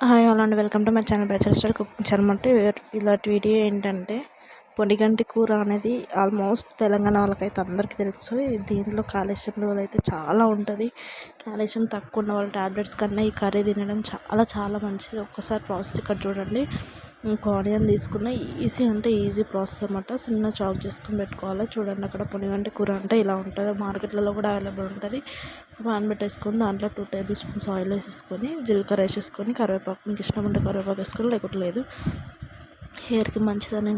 Hi all and welcome to my channel bachelor style cooking channel. అంటే ఇలాంటి video ఏంటంటే పొనిగంటి కూర అనేది ఆల్మోస్ట్ తెలంగాణ వాళ్ళకైతే అందరికీ తెలుసు. దీంట్లో కాల్షియం అయితే చాలా ఉంటుంది. కాల్షియం తక్కువ ఉన్న వాళ్ళ ట్యాబ్లెట్స్ కన్నా ఈ కర్రీ తినడం చాలా చాలా మంచిది. ఒక్కసారి ప్రాసెస్ ఇక్కడ చూడండి. ఒక ఆనియన్ తీసుకున్న ఈజీ అంటే ఈజీ ప్రాసెస్ అన్నమాట. చిన్న చాక్ చేసుకుని పెట్టుకోవాలి. చూడండి అక్కడ పొనిగంటి కూర అంటే ఇలా ఉంటుంది. మార్కెట్లలో కూడా అవైలబుల్ ఉంటుంది. పాన్ పెట్టేసుకొని దాంట్లో 2 టేబుల్ స్పూన్స్ ఆయిల్ వేసేసుకొని జీలకర్ర వేసేసుకొని కరివేపాకు, మీకు ఇష్టం ఉంటే కరివేపాకు వేసుకొని, లేకపోతే లేదు. హెయిర్కి మంచిదని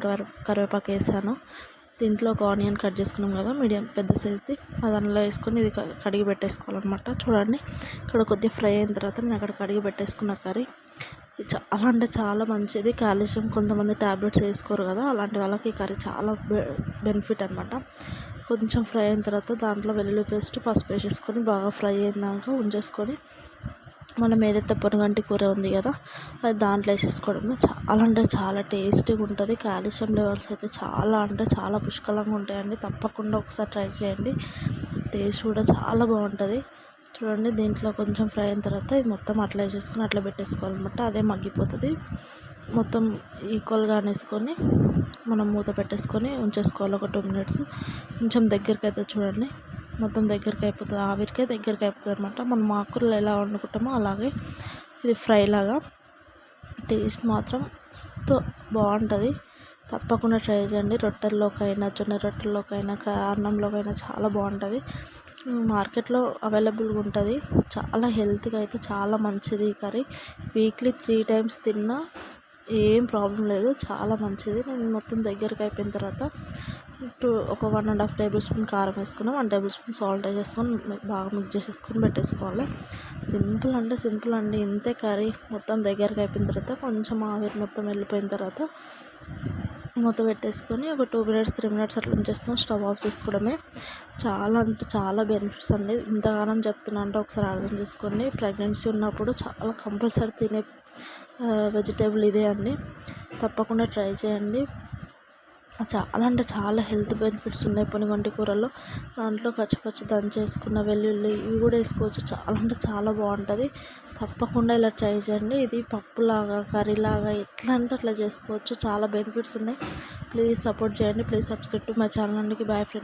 కరివేపాకు వేసాను. దీంట్లో ఒక ఆనియన్ కట్ చేసుకున్నాం కదా, మీడియం పెద్ద సైజ్ది, అది అందులో వేసుకొని ఇది కడిగి పెట్టేసుకోవాలన్నమాట. చూడండి ఇక్కడ కొద్దిగా ఫ్రై అయిన తర్వాత నేను అక్కడ కడిగి పెట్టేసుకున్న కర్రీ. ఇది చాలా అంటే చాలా మంచిది. కాల్షియం కొంతమంది ట్యాబ్లెట్స్ వేసుకోరు కదా, అలాంటి వాళ్ళకి ఈ కర్రీ చాలా బెనిఫిట్ అనమాట. కొంచెం ఫ్రై అయిన తర్వాత దాంట్లో వెల్లుల్లి పేస్ట్, పసుపు వేసేసుకొని బాగా ఫ్రై అయినాక ఉంచేసుకొని మనం ఏదైతే పొనిగంటి కూర ఉంది కదా అది దాంట్లో వేసేసుకోవడమే. చాలా అంటే చాలా టేస్టీగా ఉంటుంది. కాల్షియం లెవెల్స్ అయితే చాలా అంటే చాలా పుష్కలంగా ఉంటాయండి. తప్పకుండా ఒకసారి ట్రై చేయండి. టేస్ట్ కూడా చాలా బాగుంటుంది. చూడండి దీంట్లో కొంచెం ఫ్రై అయిన తర్వాత ఇది మొత్తం అట్లా వేసేసుకొని అట్లా పెట్టేసుకోవాలన్నమాట. అదే మగ్గిపోతుంది. మొత్తం ఈక్వల్గా అనేసుకొని మనం మూత పెట్టేసుకొని ఉంచేసుకోవాలి ఒక 2 మినిట్స్. కొంచెం దగ్గరికి అయితే చూడండి, మొత్తం దగ్గరికి అయిపోతుంది. ఆవిరికే దగ్గరికి అయిపోతుంది అనమాట. మనం ఆకుకూరలు ఎలా వండుకుంటామో అలాగే ఇది ఫ్రై లాగా. టేస్ట్ మాత్రం బాగుంటుంది. తప్పకుండా ట్రై చేయండి. రొట్టెల్లోకైనా, జొన్న రొట్టెల్లోకైనా, అన్నంలోకైనా చాలా బాగుంటుంది. మార్కెట్లో అవైలబుల్గా ఉంటుంది. చాలా హెల్త్గా అయితే చాలా మంచిది ఈ కర్రీ. వీక్లీ 3 టైమ్స్ తిన్నా ఏం ప్రాబ్లం లేదు, చాలా మంచిది. నేను మొత్తం దగ్గరికి అయిపోయిన తర్వాత ఒక 1.5 టేబుల్ స్పూన్ కారం వేసుకున్నాం, 1 టేబుల్ స్పూన్ సాల్ట్ వేసేసుకొని బాగా మిక్స్ చేసేసుకొని పెట్టేసుకోవాలి. సింపుల్ అంటే సింపుల్ అండి, ఇంతే కర్రీ. మొత్తం దగ్గరికి అయిపోయిన తర్వాత కొంచెం ఆవిరి మొత్తం వెళ్ళిపోయిన తర్వాత మూత పెట్టేసుకొని ఒక 2 మినిట్స్ 3 మినిట్స్ అట్లా ఉంచేసుకొని స్టవ్ ఆఫ్ చేసుకోవడమే. చాలా అంటే చాలా బెనిఫిట్స్ అండి. ఇంతగానం చెప్తున్నా అంటే ఒకసారి అర్థం చేసుకోండి. ప్రెగ్నెన్సీ ఉన్నప్పుడు చాలా కంపల్సరీ తినే వెజిటేబుల్ ఇదే అండి. తప్పకుండా ట్రై చేయండి. చాలా అంటే చాలా హెల్త్ బెనిఫిట్స్ ఉన్నాయి పొనిగంటి కూరలో. దాంట్లో కచ్చిపచ్చి దంచేసుకున్న వెల్లుల్లి ఇవి కూడా వేసుకోవచ్చు. చాలా అంటే చాలా బాగుంటుంది. తప్పకుండా ఇలా ట్రై చేయండి. ఇది పప్పులాగా, కర్రీలాగా ఎట్లా అంటే అట్లా చేసుకోవచ్చు. చాలా బెనిఫిట్స్ ఉన్నాయి. ప్లీజ్ సపోర్ట్ చేయండి. Please subscribe to my channel అండి. Bye friends.